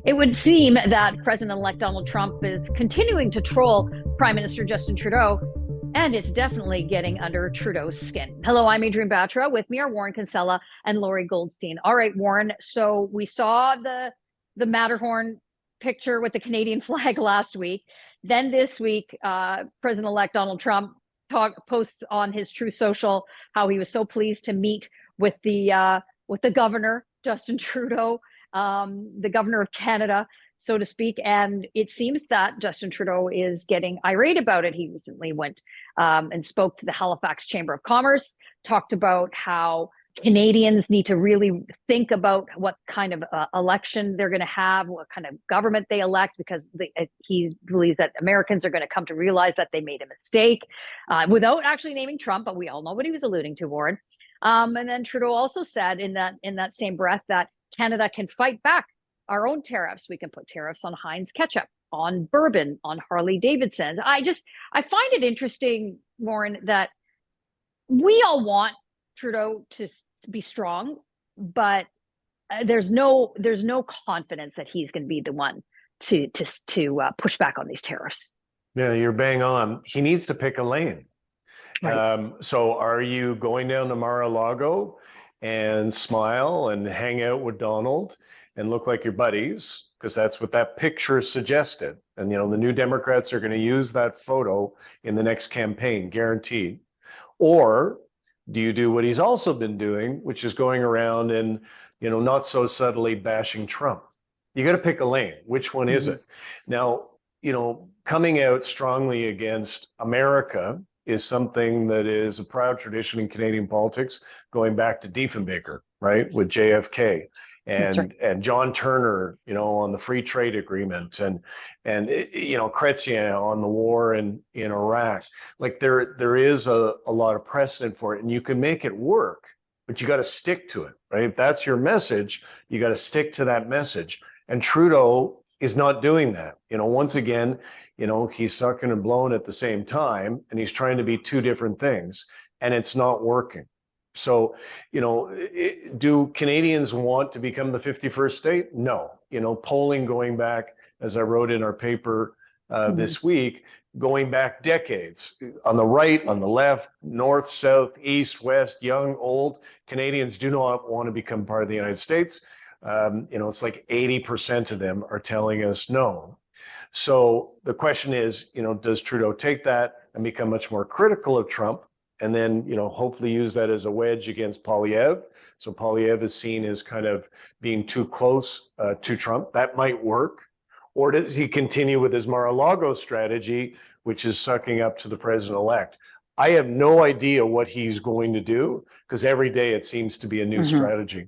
It would seem that President-elect Donald Trump is continuing to troll Prime Minister Justin Trudeau, and it's definitely getting under Trudeau's skin. Hello, I'm Adrienne Batra. With me are Warren Kinsella and Lorrie Goldstein. All right, Warren. So we saw the Matterhorn picture with the Canadian flag last week. Then this week, President-elect Donald Trump posts on his Truth Social how he was so pleased to meet with the governor Justin Trudeau, the governor of Canada, so to speak. And it seems that Justin Trudeau is getting irate about it. He recently went and spoke to the Halifax Chamber of Commerce, talked about how Canadians need to really think about what kind of election they're going to have, what kind of government they elect, because he believes that Americans are going to come to realize that they made a mistake, without actually naming Trump, but we all know what he was alluding to, Warren. And then Trudeau also said in that same breath that Canada can fight back our own tariffs. We can put tariffs on Heinz ketchup, on bourbon, on Harley Davidson. I find it interesting, Warren, that we all want Trudeau to be strong, but there's no confidence that he's going to be the one to push back on these tariffs. Yeah, you're bang on. He needs to pick a lane. Right. So are you going down to Mar-a-Lago and smile and hang out with Donald and look like your buddies? Because that's what that picture suggested. And, the New Democrats are going to use that photo in the next campaign, guaranteed. Or do you do what he's also been doing, which is going around and, not so subtly bashing Trump? You got to pick a lane. Which one is it? Now, coming out strongly against America is something that is a proud tradition in Canadian politics, going back to Diefenbaker, right, with JFK, and John Turner, on the free trade agreement, and Chrétien on the war in Iraq. Like there is a lot of precedent for it, and you can make it work, but you got to stick to it, right? If that's your message, you got to stick to that message. And Trudeau is not doing that. Once again, he's sucking and blowing at the same time, and he's trying to be two different things, and it's not working. So, do Canadians want to become the 51st state? No. Polling going back, as I wrote in our paper this week, going back decades, on the right, on the left, north, south, east, west, young, old, Canadians do not want to become part of the United States. It's like 80% of them are telling us no. So the question is, does Trudeau take that and become much more critical of Trump, and then, hopefully use that as a wedge against Poilievre? So Poilievre is seen as kind of being too close to Trump. That might work. Or does he continue with his Mar-a-Lago strategy, which is sucking up to the president-elect? I have no idea what he's going to do, because every day it seems to be a new strategy.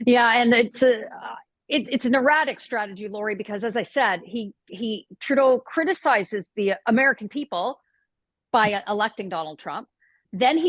Yeah, and it's an erratic strategy, Lorrie, because as I said, Trudeau criticizes the American people by electing Donald Trump. Then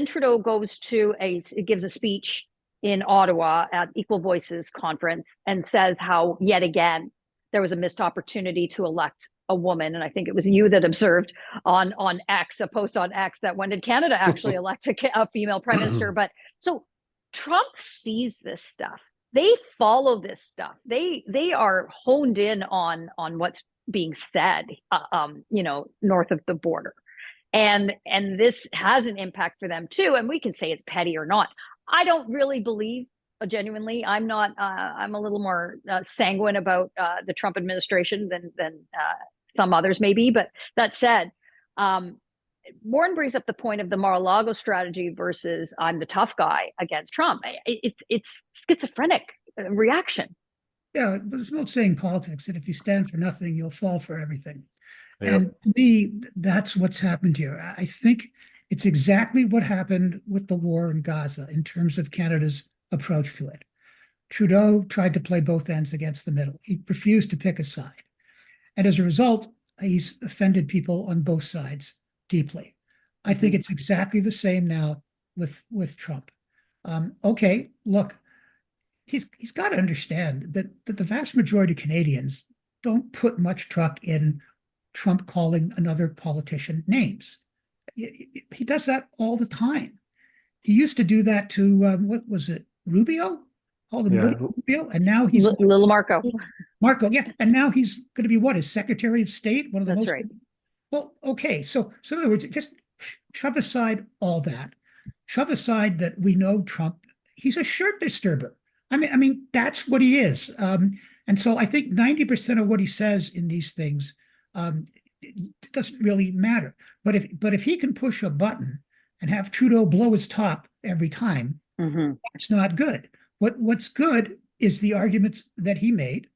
Trudeau gives a speech in Ottawa at Equal Voices conference and says how yet again there was a missed opportunity to elect a woman. And I think it was you that observed on X, a post on X, that when did Canada actually elect a female prime minister? But so Trump sees this stuff. They follow this stuff. They are honed in on what's being said, north of the border. And this has an impact for them too. And we can say it's petty or not. I don't really believe, genuinely, I'm not. I'm a little more sanguine about the Trump administration than some others maybe. But that said, Warren brings up the point of the Mar-a-Lago strategy versus I'm the tough guy against Trump. It's schizophrenic reaction. Yeah, there's no saying politics that if you stand for nothing, you'll fall for everything. Yep. And to me, that's what's happened here. I think it's exactly what happened with the war in Gaza in terms of Canada's approach to it. Trudeau tried to play both ends against the middle. He refused to pick a side. And as a result, he's offended people on both sides deeply. I think it's exactly the same now with Trump. Okay, look, he's got to understand that the vast majority of Canadians don't put much truck in Trump calling another politician names. He does that all the time. He used to do that to, what was it, Rubio? Called him Rubio, and now he's Little Marco. Marco, yeah. And now he's going to be what, his Secretary of State? One of the That's most. right. Well, okay. So in other words, just shove aside all that. Shove aside that we know Trump, he's a shirt disturber. I mean, that's what he is. And so I think 90% of what he says in these things it doesn't really matter. But if he can push a button and have Trudeau blow his top every time, that's not good. What's good is the arguments that he made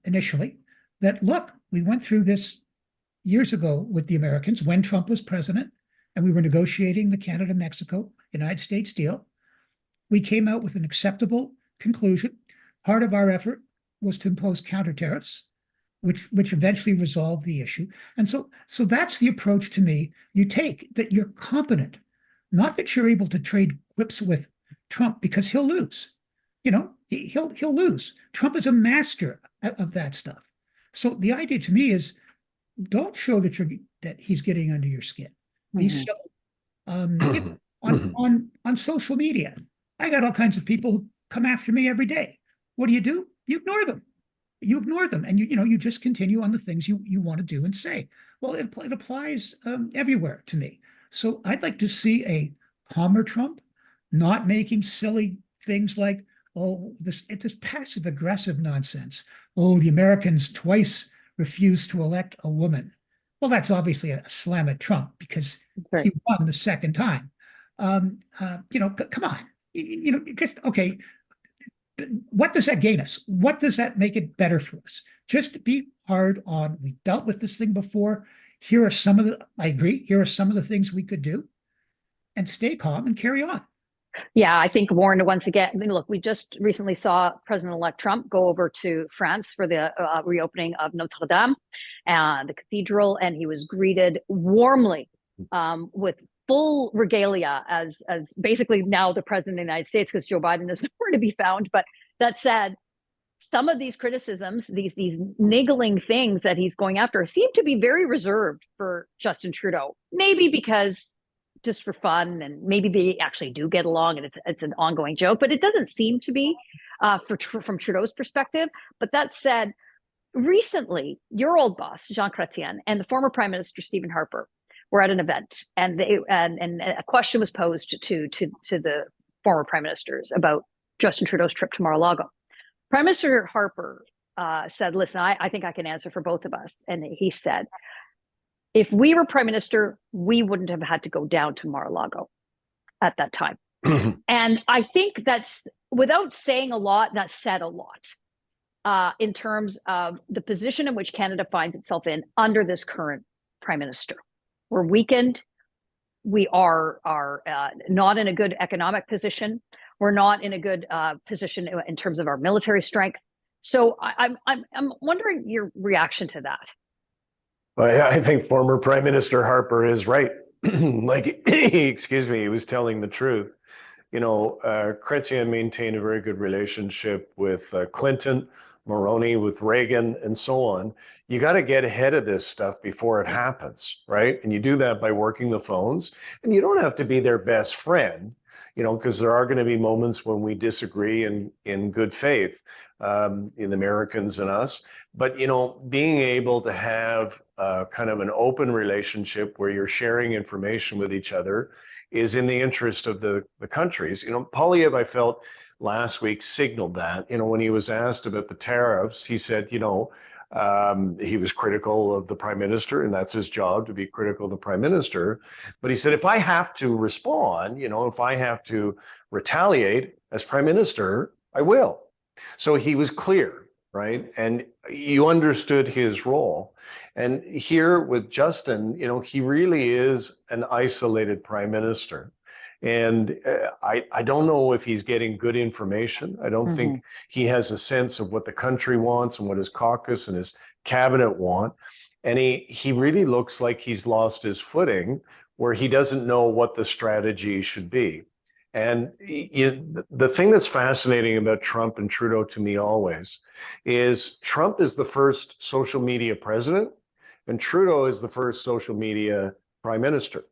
initially, that look, we went through this years ago with the Americans when Trump was president, and we were negotiating the Canada-Mexico United States deal. We came out with an acceptable conclusion. Part of our effort was to impose counter tariffs, which eventually resolved the issue. And so that's the approach to me you take, that you're competent, not that you're able to trade quips with Trump, because he'll lose. You know, he'll lose. Trump is a master of that stuff. So the idea to me is, don't show that he's getting under your skin. Be civil. On social media, I got all kinds of people who come after me every day. What do? You ignore them. You ignore them, and you just continue on the things you want to do and say. Well, it applies everywhere to me. So I'd like to see a calmer Trump, not making silly things like, oh, this passive aggressive nonsense. Oh, the Americans twice refused to elect a woman. Well, that's obviously a slam at Trump because he won the second time. Come on, just okay. What does that gain us? What does that make it better for us? Just be hard on. We dealt with this thing before. Here are some of I agree. Here are some of the things we could do, and stay calm and carry on. Yeah, I think, Warren, once again, I mean, look, we just recently saw President-elect Trump go over to France for the reopening of Notre Dame and the cathedral, and he was greeted warmly with full regalia as basically now the president of the United States, because Joe Biden is nowhere to be found. But that said, some of these criticisms, these niggling things that he's going after, seem to be very reserved for Justin Trudeau. Maybe because just for fun, and maybe they actually do get along, and it's an ongoing joke. But it doesn't seem to be from Trudeau's perspective. But that said, recently, your old boss Jean Chrétien and the former Prime Minister Stephen Harper were at an event, and a question was posed to the former prime ministers about Justin Trudeau's trip to Mar-a-Lago. Prime Minister Harper said, listen, I think I can answer for both of us. And he said, if we were prime minister, we wouldn't have had to go down to Mar-a-Lago at that time. And I think that's, without saying a lot, that said a lot in terms of the position in which Canada finds itself in under this current prime minister. We're weakened. We are not in a good economic position. We're not in a good position in terms of our military strength. So I'm wondering your reaction to that. Well, I think former Prime Minister Harper is right. Excuse me, he was telling the truth. Chrétien maintained a very good relationship with Clinton, Mulroney with Reagan, and so on. You got to get ahead of this stuff before it happens, right? And you do that by working the phones. And you don't have to be their best friend, because there are going to be moments when we disagree in good faith, in the Americans and us. But, being able to have kind of an open relationship where you're sharing information with each other is in the interest of the countries. Poilievre, I felt last week, signaled that. When he was asked about the tariffs, he said, he was critical of the prime minister, and that's his job, to be critical of the prime minister. But he said, if I have to respond, if I have to retaliate as prime minister, I will. So he was clear, right? And you understood his role. And here with Justin, he really is an isolated prime minister. And I don't know if he's getting good information. I don't think he has a sense of what the country wants and what his caucus and his cabinet want. And he really looks like he's lost his footing, where he doesn't know what the strategy should be. And the thing that's fascinating about Trump and Trudeau to me always is Trump is the first social media president, and Trudeau is the first social media prime minister.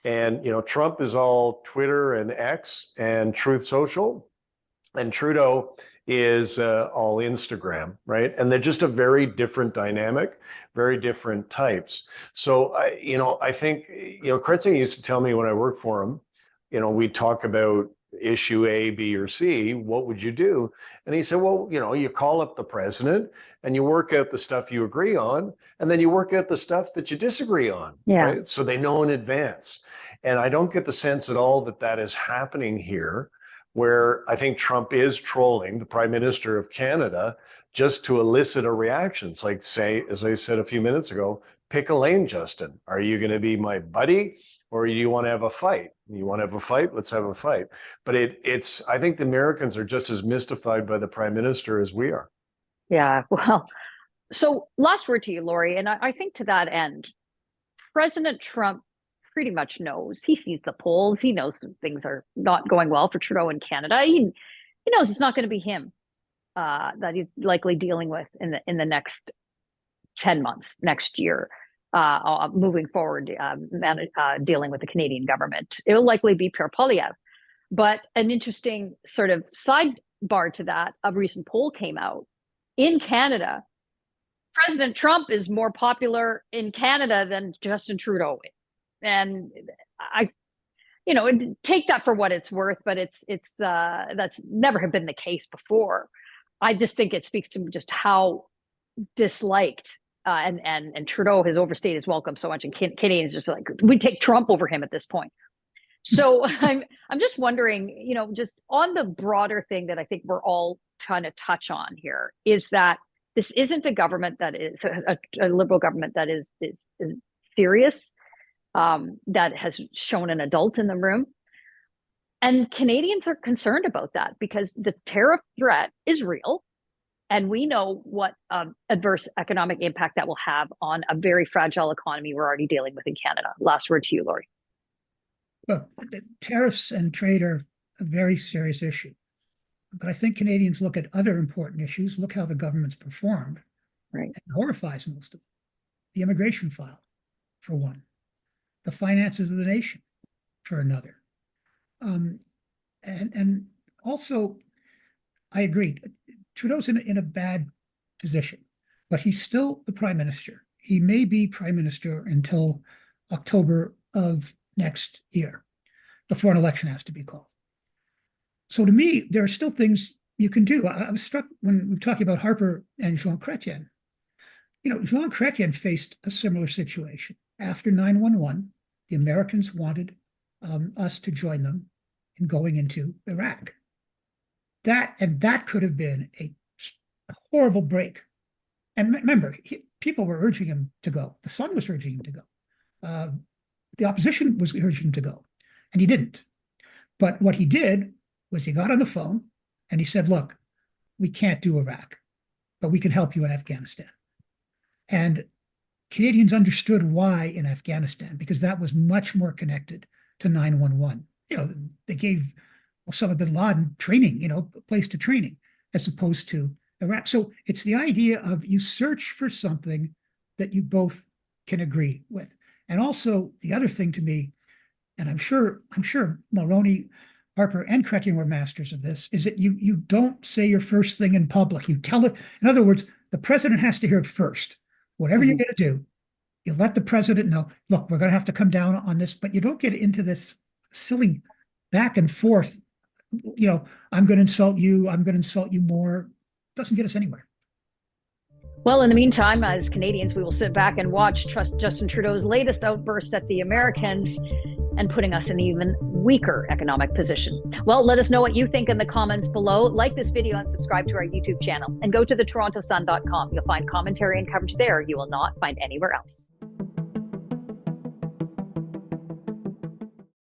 And, Trump is all Twitter and X and Truth Social. And Trudeau is all Instagram, right? And they're just a very different dynamic, very different types. So I think, Kretzing used to tell me when I worked for him, we talk about issue A, B, or C, what would you do? And he said, well, you call up the president and you work out the stuff you agree on, and then you work out the stuff that you disagree on, right? So they know in advance. And I don't get the sense at all that that is happening here, where I think Trump is trolling the Prime Minister of Canada just to elicit a reaction. It's like, say, as I said a few minutes ago, pick a lane, Justin. Are you going to be my buddy, or do you want to have a fight? You want to have a fight? Let's have a fight. But I think the Americans are just as mystified by the Prime Minister as we are. Yeah, well, so last word to you, Lorrie. And I think to that end, President Trump pretty much knows. He sees the polls. He knows things are not going well for Trudeau in Canada. He knows it's not going to be him that he's likely dealing with in the next 10 months, next year, moving forward, dealing with the Canadian government. It will likely be Pierre Poilievre. But an interesting sort of sidebar to that, a recent poll came out in Canada. President Trump is more popular in Canada than Justin Trudeau is. And I, take that for what it's worth, but that's never been the case before. I just think it speaks to just how disliked and Trudeau has overstayed his welcome so much, and Canadians just like, we take Trump over him at this point. So I'm just wondering, just on the broader thing that I think we're all trying to touch on here is that this isn't a government that is a liberal government that is serious. That has shown an adult in the room. And Canadians are concerned about that because the tariff threat is real. And we know what adverse economic impact that will have on a very fragile economy we're already dealing with in Canada. Last word to you, Lorrie. Well, tariffs and trade are a very serious issue. But I think Canadians look at other important issues. Look how the government's performed. Right. It horrifies most of them. The immigration file, for one. The finances of the nation, for another. And also, I agree, Trudeau's in a bad position, but he's still the Prime Minister. He may be Prime Minister until October of next year, before an election has to be called. So to me, there are still things you can do. I was struck when we were talking about Harper and Jean Chrétien. Jean Chrétien faced a similar situation. After 9/11, the Americans wanted us to join them in going into Iraq. That could have been a horrible break. And remember, people were urging him to go. The Sun was urging him to go. The opposition was urging him to go, and he didn't. But what he did was he got on the phone and he said, look, we can't do Iraq, but we can help you in Afghanistan. And Canadians understood why in Afghanistan, because that was much more connected to 9/11. They gave Osama bin Laden training, a place to training, as opposed to Iraq. So it's the idea of you search for something that you both can agree with. And also the other thing to me, and I'm sure Mulroney, Harper, and Chrétien were masters of this, is that you don't say your first thing in public. You tell it. In other words, the president has to hear it first. Whatever you're going to do, you let the president know, look, we're going to have to come down on this, but you don't get into this silly back and forth. I'm going to insult you. I'm going to insult you more. It doesn't get us anywhere. Well, in the meantime, as Canadians, we will sit back and watch Justin Trudeau's latest outburst at the Americans and putting us in an even weaker economic position. Well, let us know what you think in the comments below. Like this video and subscribe to our YouTube channel, and go to thetorontosun.com. You'll find commentary and coverage there you will not find anywhere else.